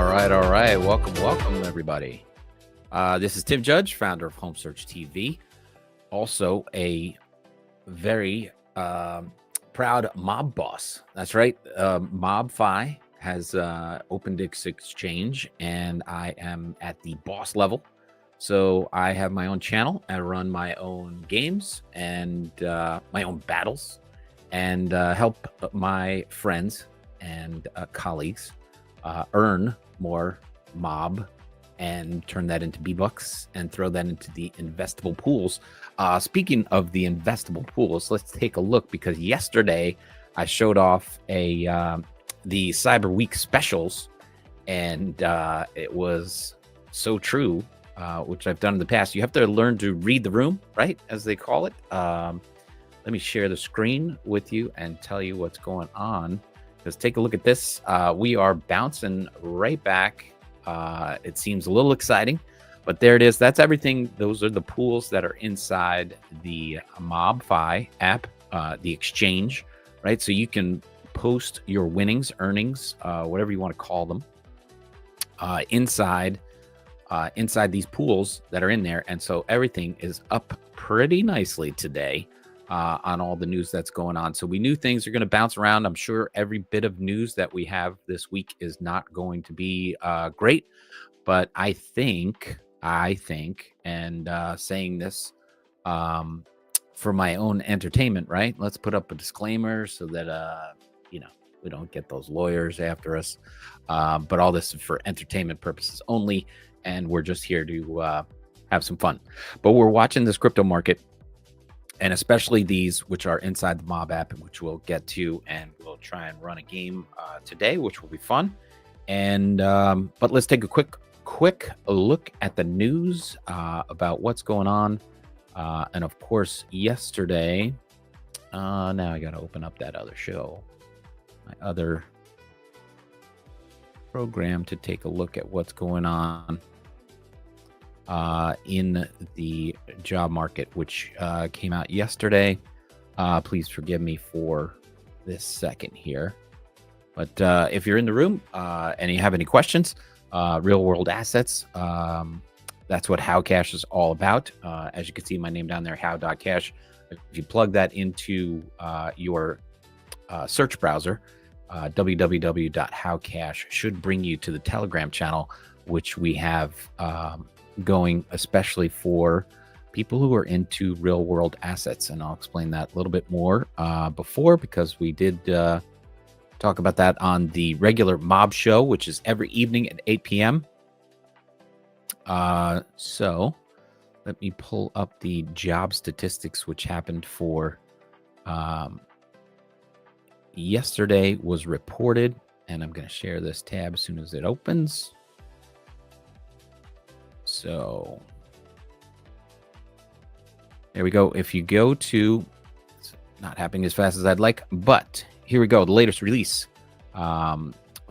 All right. Welcome, everybody. This is Tim Judge, founder of Home Search TV. Also a very proud mob boss. That's right. MOBfi has opened its exchange, and I am at the boss level. So I have my own channel. I run my own games and my own battles, and help my friends and colleagues earn more mob and turn that into B-Bucks and throw that into the investable pools. Speaking of the investable pools, let's take a look, because yesterday I showed off the Cyber Week specials, and it was so true, which I've done in the past. You have to learn to read the room, right, as they call it. Let me share the screen with you and tell you what's going on. Because take a look at this. We are bouncing right back. It seems a little exciting, but there it is. That's everything. Those are the pools that are inside the MOBfi app, the exchange, right? So you can post your winnings, earnings, whatever you want to call them, inside these pools that are in there. And so everything is up pretty nicely today. On all the news that's going on. So we knew things are going to bounce around. I'm sure every bit of news that we have this week is not going to be great, but I think, and saying this for my own entertainment, right? Let's put up a disclaimer so that, we don't get those lawyers after us. But all this is for entertainment purposes only. And we're just here to have some fun. But we're watching this crypto market, and especially these which are inside the mob app, which we'll get to, and we'll try and run a game today, which will be fun. And but let's take a quick look at the news about what's going on. And of course, yesterday, now I got to open up that other show, my other program, to take a look at what's going on in the job market, which came out yesterday. Please forgive me for this second here. But if you're in the room and you have any questions, real world assets, that's what HOW.cash is all about. As you can see, my name down there, how.cash. If you plug that into your search browser, www.howcash should bring you to the Telegram channel, which we have going especially for people who are into real world assets. And I'll explain that a little bit more before, because we did talk about that on the regular mob show, which is every evening at 8 p.m. So let me pull up the job statistics, which happened for yesterday, was reported. And I'm going to share this tab as soon as it opens. So there we go. If you go to, it's not happening as fast as I'd like, but here we go. The latest release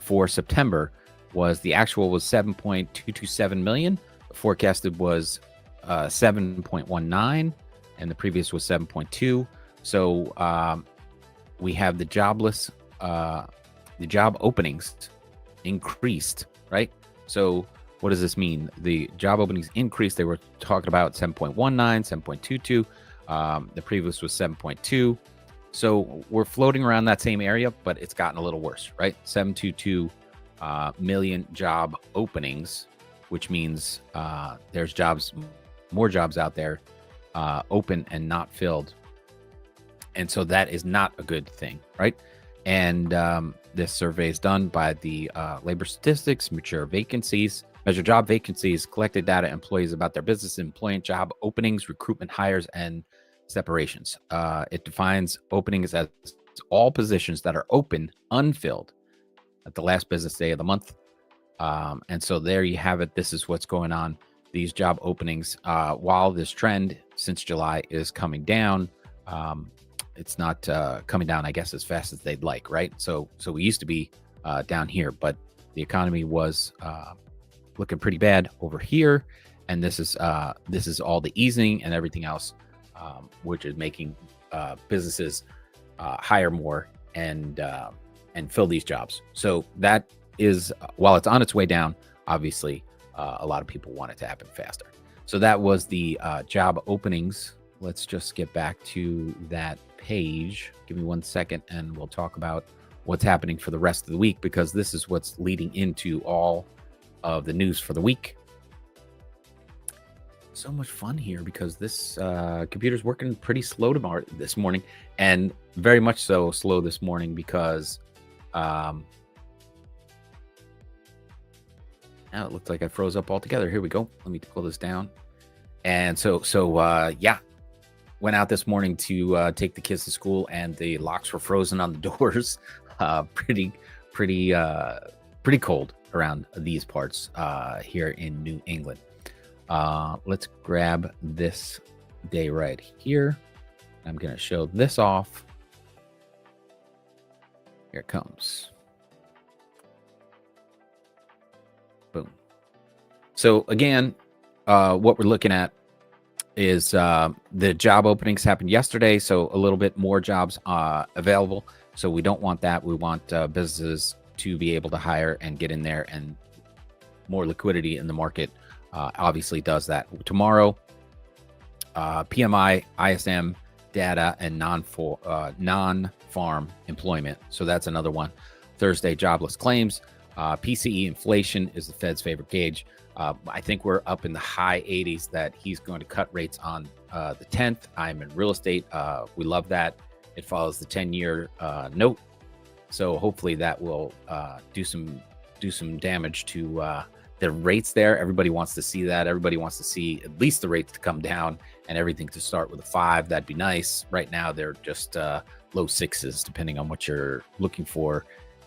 for September was, the actual was 7.227 million. The forecasted was 7.19, and the previous was 7.2. So we have the jobless, the job openings increased, right? So what does this mean? The job openings increased. They were talking about 7.19, 7.22. The previous was 7.2. So we're floating around that same area, but it's gotten a little worse, right? 722 million job openings, which means there's more jobs out there open and not filled. And so that is not a good thing, right? And this survey is done by the labor statistics, measure job vacancies, collected data employees about their business, employment, job openings, recruitment, hires, and separations. It defines openings as all positions that are open, unfilled at the last business day of the month. And so there you have it. This is what's going on. These job openings, while this trend since July is coming down, it's not coming down, I guess, as fast as they'd like, right? So we used to be down here, but the economy was looking pretty bad over here, and this is all the easing and everything else, which is making businesses hire more and fill these jobs. So that is, while it's on its way down, obviously a lot of people want it to happen faster. So that was the job openings. Let's just get back to that page. Give me 1 second and we'll talk about what's happening for the rest of the week, because this is what's leading into all of the news for the week. So much fun here because this computer's working pretty slow this morning, and very much so slow this morning because now it looks like I froze up altogether. Here we go. Let me pull this down. And so yeah, went out this morning to take the kids to school, and the locks were frozen on the doors. Pretty cold around these parts here in New England. Let's grab this day right here. I'm going to show this off. Here it comes. Boom. So again, what we're looking at is the job openings happened yesterday. So a little bit more jobs available. So we don't want that. We want businesses to be able to hire and get in there, and more liquidity in the market obviously does that. Tomorrow, PMI, ISM data, and non-farm employment. So that's another one. Thursday, jobless claims. PCE inflation is the Fed's favorite gauge. I think we're up in the high 80s that he's going to cut rates on the 10th. I'm in real estate. We love that. It follows the 10-year note. So hopefully that will do some damage to the rates there. Everybody wants to see that. Everybody wants to see at least the rates to come down and everything to start with a 5. That'd be nice. Right now, they're just low 6s, depending on what you're looking for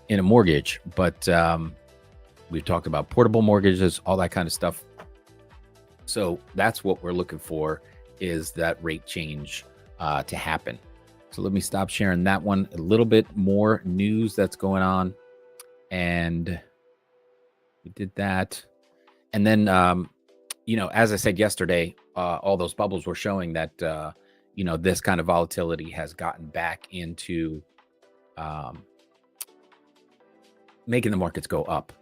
in a mortgage. But we've talked about portable mortgages, all that kind of stuff. So that's what we're looking for, is that rate change to happen. So let me stop sharing that one. A little bit more news that's going on. And we did that. And then, as I said yesterday, all those bubbles were showing that, this kind of volatility has gotten back into making the markets go up,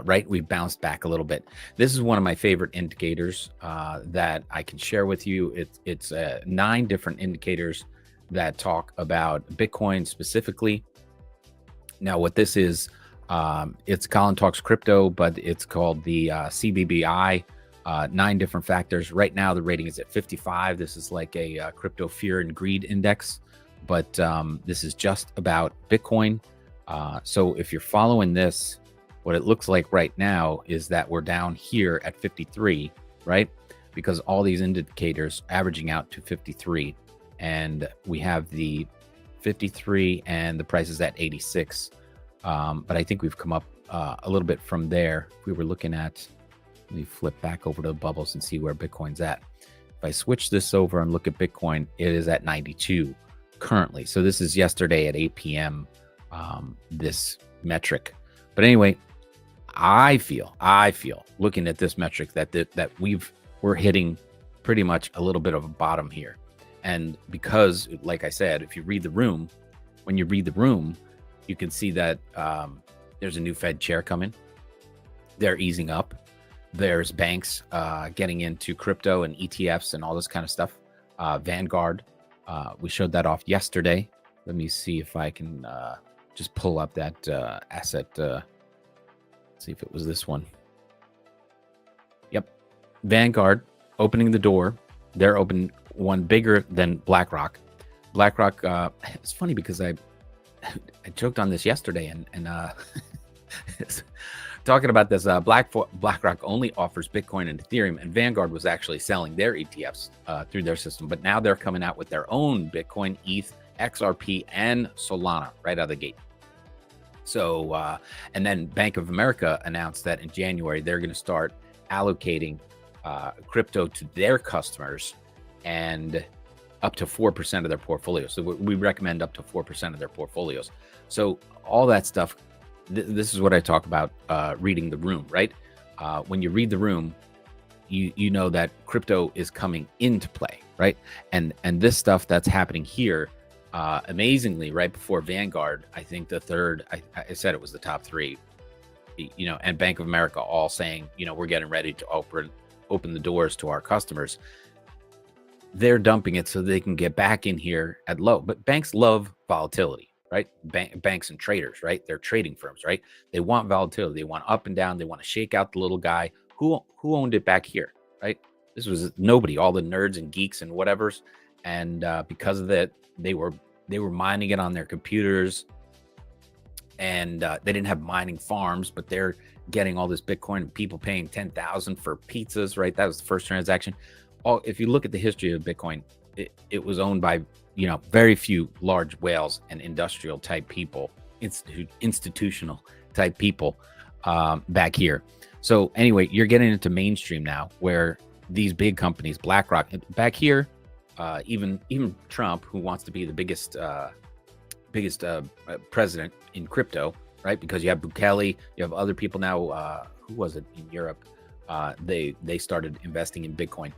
right? We bounced back a little bit. This is one of my favorite indicators that I can share with you. It's 9 different indicators that talk about Bitcoin specifically. Now, what this is, it's Colin Talks Crypto, but it's called the CBBI, 9 different factors. Right now, the rating is at 55. This is like a crypto fear and greed index, but this is just about Bitcoin. So if you're following this, what it looks like right now is that we're down here at 53, right? Because all these indicators averaging out to 53. And we have the 53 and the price is at 86. But I think we've come up a little bit from there. If we were looking at, let me flip back over to the bubbles and see where Bitcoin's at. If I switch this over and look at Bitcoin, it is at 92 currently. So this is yesterday at 8 p.m., this metric. But anyway, I feel looking at this metric that we're hitting pretty much a little bit of a bottom here. And because, like I said, if you read the room, when you read the room, you can see that there's a new Fed chair coming. They're easing up. There's banks getting into crypto and ETFs and all this kind of stuff. Vanguard, we showed that off yesterday. Let me see if I can just pull up that asset. See if it was this one. Yep. Vanguard opening the door. They're open one bigger than BlackRock. BlackRock, it's funny because I joked on this yesterday and talking about this. BlackRock only offers Bitcoin and Ethereum, and Vanguard was actually selling their ETFs through their system, but now they're coming out with their own Bitcoin, ETH, XRP, and Solana right out of the gate. So, and then Bank of America announced that in January, they're going to start allocating crypto to their customers, and up to 4% of their portfolios. So we recommend up to 4% of their portfolios. So all that stuff, this is what I talk about reading the room, right? When you read the room, you know that crypto is coming into play, right? And this stuff that's happening here, amazingly, right before Vanguard, I think the third, I said it was the top 3. and Bank of America all saying, we're getting ready to open the doors to our customers. They're dumping it so they can get back in here at low. But banks love volatility, right? Banks and traders, right? They're trading firms, right? They want volatility. They want up and down. They want to shake out the little guy. Who owned it back here, right? This was nobody, all the nerds and geeks and whatevers. And because of that, they were mining it on their computers. And they didn't have mining farms, but they're getting all this Bitcoin and people paying $10,000 for pizzas, right? That was the first transaction. If you look at the history of Bitcoin, it was owned by, very few large whales and industrial type people, institutional type people back here. So anyway, you're getting into mainstream now where these big companies, BlackRock, back here, even Trump, who wants to be the biggest president in crypto, right? Because you have Bukele, you have other people now. Who was it in Europe? They started investing in Bitcoin.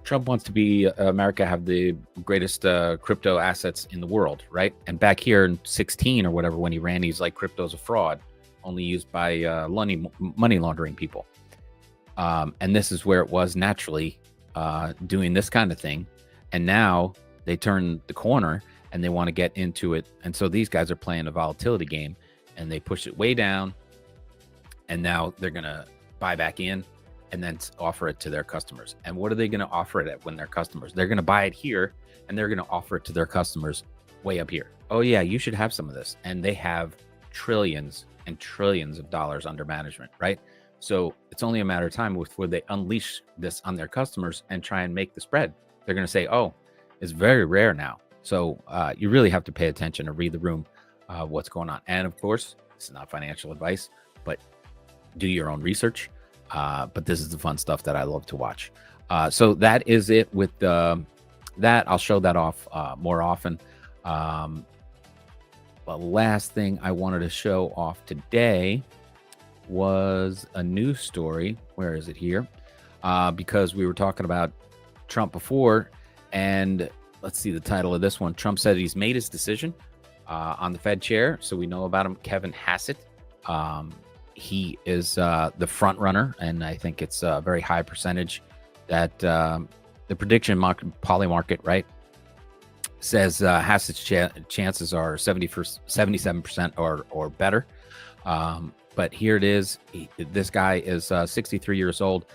Trump wants to be America have the greatest crypto assets in the world, right? And back here in 16 or whatever, when he ran, he's like, crypto's a fraud, only used by money laundering people. And this is where it was naturally doing this kind of thing. And now they turn the corner and they want to get into it. And so these guys are playing a volatility game and they push it way down. And now they're going to buy back in and then offer it to their customers. And what are they going to offer it at when their customers? They're going to buy it here and they're going to offer it to their customers way up here. Oh yeah, you should have some of this. And they have trillions and trillions of dollars under management, right? So it's only a matter of time before they unleash this on their customers and try and make the spread. They're going to say, oh, it's very rare now. So you really have to pay attention and read the room, what's going on. And of course, this is not financial advice, but do your own research. But this is the fun stuff that I love to watch. So that is it with that. I'll show that off more often. The last thing I wanted to show off today was a news story. Where is it here? Because we were talking about Trump before, and let's see the title of this one. Trump said he's made his decision on the Fed chair. So we know about him, Kevin Hassett. He is the front runner, and I think it's a very high percentage that the prediction poly market, right, says Hassett's chances are 77% or better. But here it is. This guy is 63 years old,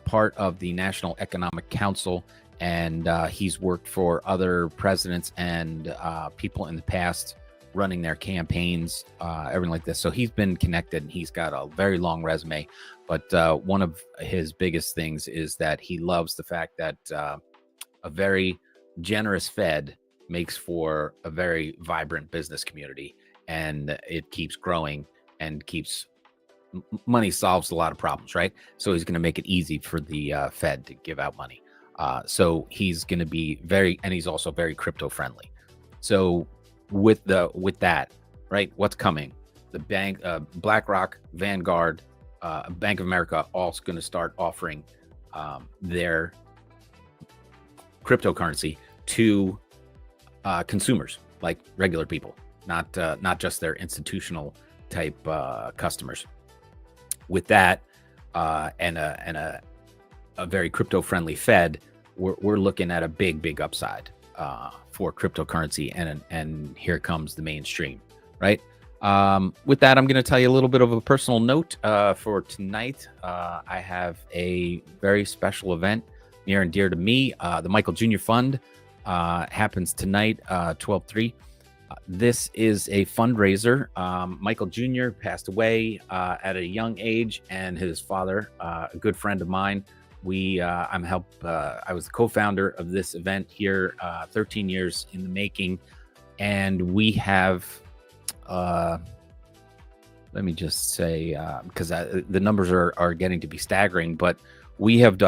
part of the National Economic Council, and he's worked for other presidents and people in the past, running their campaigns, everything like this. So he's been connected and he's got a very long resume. But one of his biggest things is that he loves the fact that a very generous Fed makes for a very vibrant business community, and it keeps growing and keeps money solves a lot of problems, right? So he's going to make it easy for the Fed to give out money. So he's going to be and he's also very crypto friendly. So with that, right, what's coming? The bank, BlackRock, Vanguard, Bank of America, all going to start offering their cryptocurrency to consumers, like regular people, not just their institutional type customers. With that, and a very crypto friendly Fed, we're looking at a big upside for cryptocurrency, and here comes the mainstream, right? With that, I'm going to tell you a little bit of a personal note for tonight. I have a very special event near and dear to me. The Michael Jr. Fund happens tonight, 12/3. This is a fundraiser. Michael Jr. passed away at a young age, and his father, a good friend of mine, I was the co-founder of this event here, 13 years in the making, and we have, let me just say, because the numbers are getting to be staggering, but we have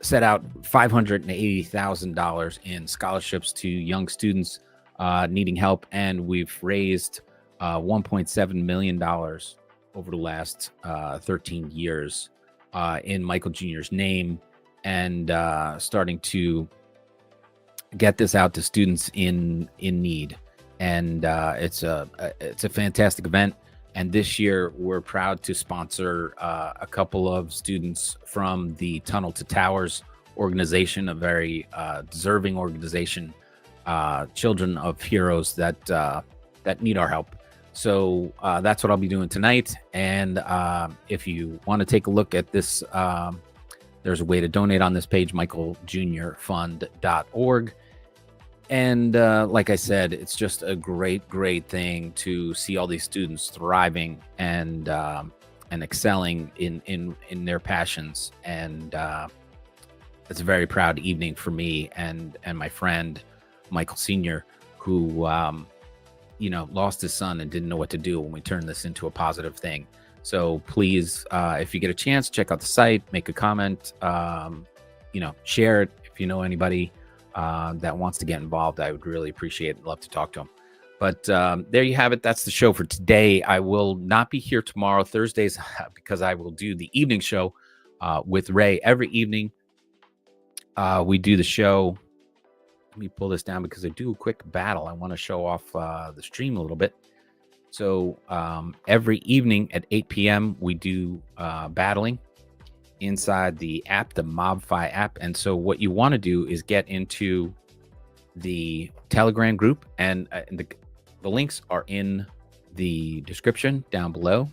set out $580,000 in scholarships to young students needing help, and we've raised $1.7 million over the last 13 years in Michael Jr.'s name, and starting to get this out to students in need. And it's a fantastic event, And this year, we're proud to sponsor a couple of students from the Tunnel to Towers organization, a very deserving organization, children of heroes that need our help. So that's what I'll be doing tonight. And if you want to take a look at this, there's a way to donate on this page, michaeljrfund.org. And like I said, it's just a great thing to see all these students thriving and excelling in their passions. And it's a very proud evening for me and my friend Michael Sr., who lost his son and didn't know what to do when we turned this into a positive thing. So please, if you get a chance, check out the site, make a comment, share it if you know anybody that wants to get involved. I would really appreciate it. Love to talk to them. But there you have it. That's the show for today. I will not be here tomorrow, Thursdays, because I will do the evening show with Ray every evening. We do the show. Let me pull this down because I do a quick battle. I want to show off the stream a little bit. So every evening at 8 p.m. we do battling inside the app, the MOBfi app. And so what you want to do is get into the Telegram group, and the links are in the description down below.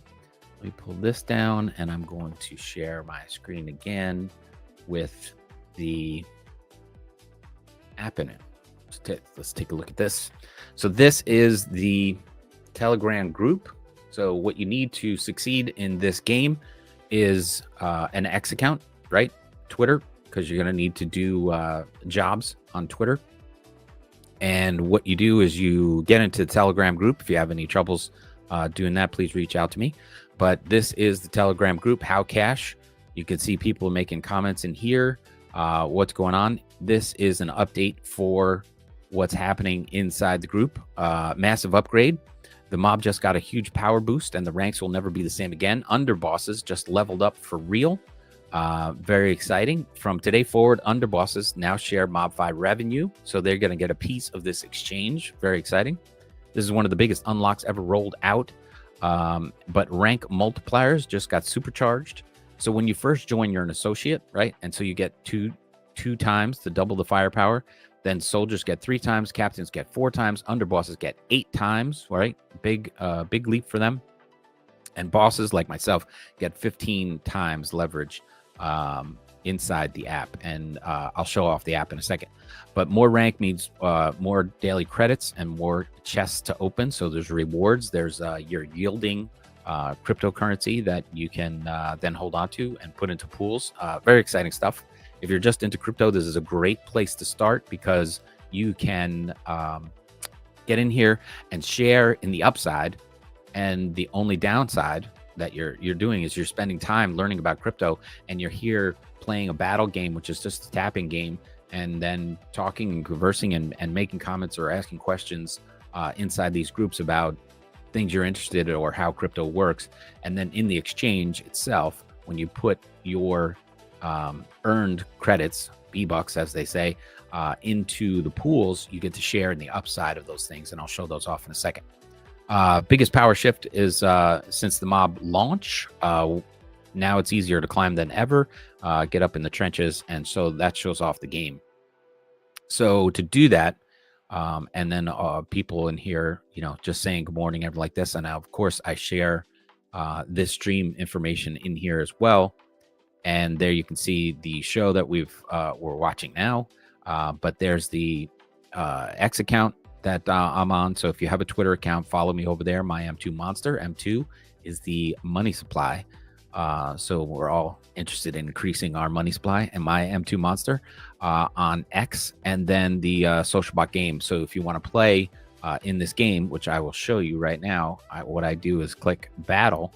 Let me pull this down, and I'm going to share my screen again with the app in it. Let's take a look at this. So this is the Telegram group. So what you need to succeed in this game is an X account, right? Twitter, because you're going to need to do jobs on Twitter. And what you do is you get into the Telegram group. If you have any troubles doing that, please reach out to me. But this is the Telegram group, HOW.cash. You can see people making comments in here, what's going on. This is an update for what's happening inside the group. Massive upgrade. The mob just got a huge power boost, and the ranks will never be the same again. Underbosses just leveled up for real. Very exciting. From today forward, underbosses now share MOBfi revenue, so they're going to get a piece of this exchange. Very exciting. This is one of the biggest unlocks ever rolled out. But rank multipliers just got supercharged. So when you first join, you're an associate, right? And so you get two times to double the firepower. Then soldiers get 3 times, captains get 4 times, underbosses get 8 times, right? Big leap for them. And bosses like myself get 15 times leverage inside the app. And I'll show off the app in a second. But more rank means more daily credits and more chests to open. So there's rewards. There's your yielding cryptocurrency that you can then hold on to and put into pools. Very exciting stuff. If you're just into crypto, this is a great place to start because you can get in here and share in the upside. And the only downside that you're doing is you're spending time learning about crypto, and you're here playing a battle game, which is just a tapping game, and then talking and conversing and making comments or asking questions inside these groups about things you're interested in or how crypto works. And then in the exchange itself, when you put your earned credits, B-bucks as they say, into the pools, you get to share in the upside of those things, and I'll show those off in a second. Biggest power shift is since the mob launch, now it's easier to climb than ever, get up in the trenches, and so that shows off the game. So to do that, and then people in here, just saying good morning, everything like this, and now, of course, I share this stream information in here as well. And there you can see the show that we're watching now. But there's the X account that I'm on. So if you have a Twitter account, follow me over there. My M2 Monster. M2 is the money supply. So we're all interested in increasing our money supply. And my M2 Monster on X, and then the social bot game. So if you want to play in this game, which I will show you right now, what I do is click battle,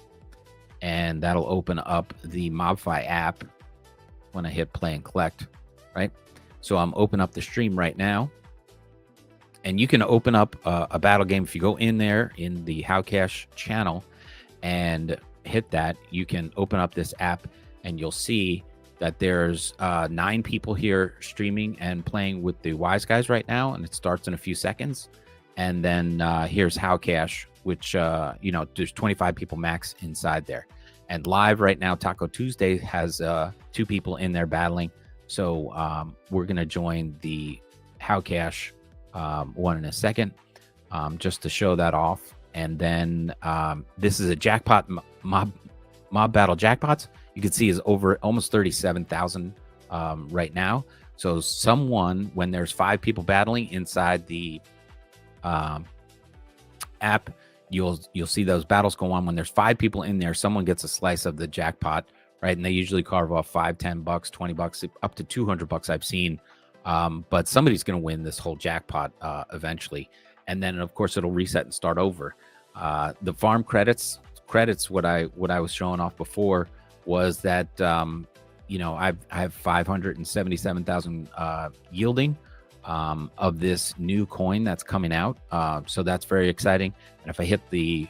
and that'll open up the MOBfi app when I hit play and collect, right? So I'm opening up the stream right now, and you can open up a battle game. If you go in there in the HOW.cash channel and hit that, you can open up this app, and you'll see that there's 9 people here streaming and playing with the Wise Guys right now, and it starts in a few seconds. And then here's HOW.cash which there's 25 people max inside there. And live right now, Taco Tuesday has 2 people in there battling. So we're going to join the HOW.cash one in a second, just to show that off. And then this is a jackpot mob battle jackpots. You can see is over almost 37,000 right now. So someone, when there's 5 people battling inside the app, you'll see those battles go on. When there's 5 people in there, someone gets a slice of the jackpot, right? And they usually carve off $5, $10, $20, up to $200 I've seen. But somebody's going to win this whole jackpot eventually. And then of course it'll reset and start over. The farm credits, what I was showing off before was that, I have 577,000 yielding of this new coin that's coming out. So that's very exciting. And if I hit the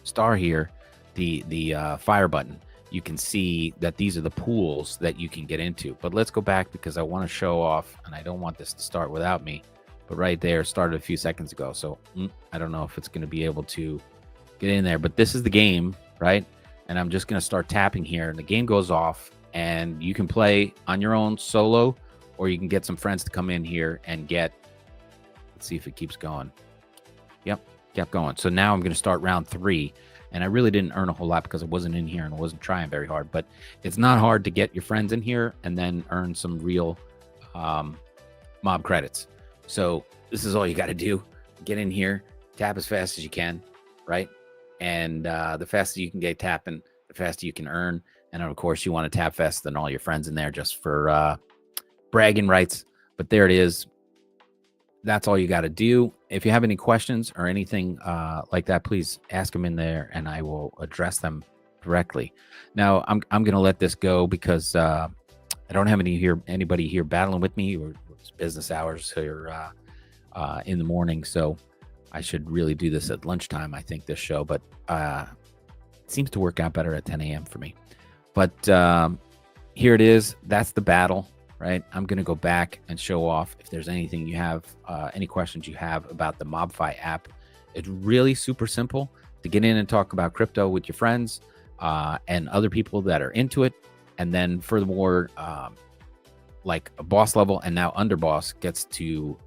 star here, the fire button, you can see that these are the pools that you can get into. But let's go back because I want to show off, and I don't want this to start without me. But right there started a few seconds ago. So I don't know if it's going to be able to get in there. But this is the game, right? And I'm just going to start tapping here. And the game goes off. And you can play on your own solo, or you can get some friends to come in here and get. Let's see if it keeps going. Yep, kept going. So now I'm going to start round 3. And I really didn't earn a whole lot because I wasn't in here and I wasn't trying very hard. But it's not hard to get your friends in here and then earn some real mob credits. So this is all you got to do. Get in here, tap as fast as you can, right? And the faster you can get tapping, the faster you can earn. And of course, you want to tap faster than all your friends in there just for bragging rights. But there it is. That's all you got to do. If you have any questions or anything like that, please ask them in there and I will address them directly. Now, I'm going to let this go because I don't have anybody here battling with me, or it's business hours here in the morning. So I should really do this at lunchtime, I think, this show. But it seems to work out better at 10 a.m. for me. But here it is. That's the battle. Right, I'm going to go back and show off if there's anything you have, any questions you have about the MOBfi app. It's really super simple to get in and talk about crypto with your friends and other people that are into it. And then furthermore, like a boss level and now underboss gets to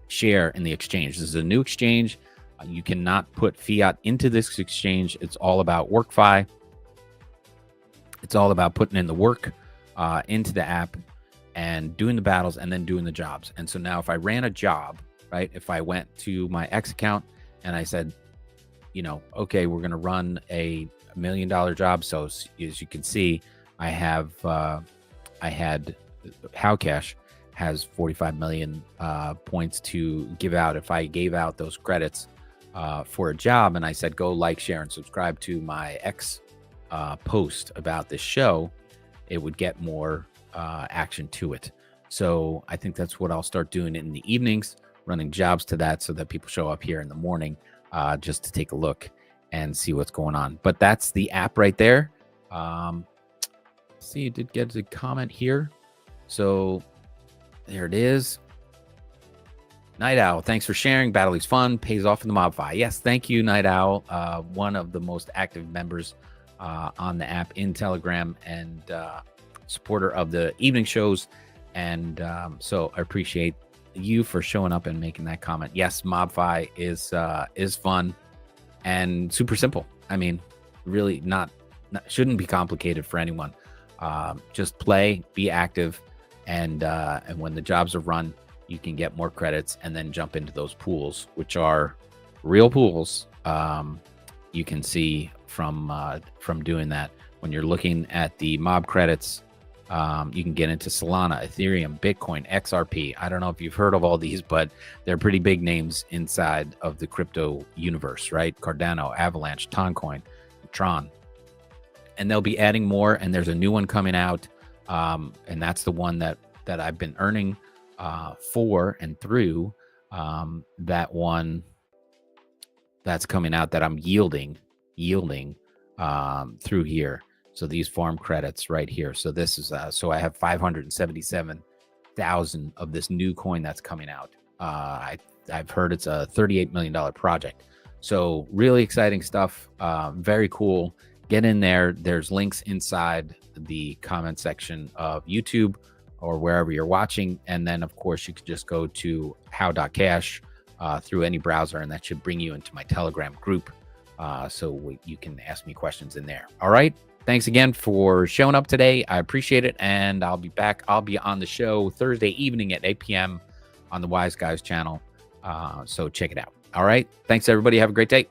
share in the exchange. This is a new exchange. You cannot put fiat into this exchange. It's all about WorkFi. It's all about putting in the work into the app and doing the battles and then doing the jobs. And so now if I ran a job, right, if I went to my X account and I said, okay, we're going to run a $1 million job. So as you can see, I had HOW.cash has 45 million points to give out. If I gave out those credits for a job and I said, go like, share, and subscribe to my X post about this show, it would get more action to it. So I think that's what I'll start doing in the evenings, running jobs to that so that people show up here in the morning just to take a look and see what's going on. But that's the app right there. See, you did get a comment here. So there it is. Night Owl, thanks for sharing. Battle is fun, pays off in the MOBfi. Yes, thank you, Night Owl. One of the most active members on the app in Telegram and supporter of the evening shows. And so I appreciate you for showing up and making that comment. Yes, MOBfi is fun and super simple. I mean, really not shouldn't be complicated for anyone. Just play, be active, and when the jobs are run, you can get more credits and then jump into those pools, which are real pools. You can see from doing that. When you're looking at the mob credits, you can get into Solana, Ethereum, Bitcoin, XRP. I don't know if you've heard of all these, but they're pretty big names inside of the crypto universe, right? Cardano, Avalanche, Toncoin, Tron. And they'll be adding more, and there's a new one coming out, and that's the one that I've been earning for and through. That one that's coming out that I'm yielding through here. So these farm credits right here. So this is so I have 577,000 of this new coin that's coming out. I I've heard it's a $38 million project. So really exciting stuff. Very cool. Get in there. There's links inside the comment section of YouTube or wherever you're watching. And then, of course, you could just go to how.cash through any browser, and that should bring you into my Telegram group. So you can ask me questions in there. All right. Thanks again for showing up today. I appreciate it. And I'll be back. I'll be on the show Thursday evening at 8 p.m. on the Wise Guys channel. So check it out. All right. Thanks, everybody. Have a great day.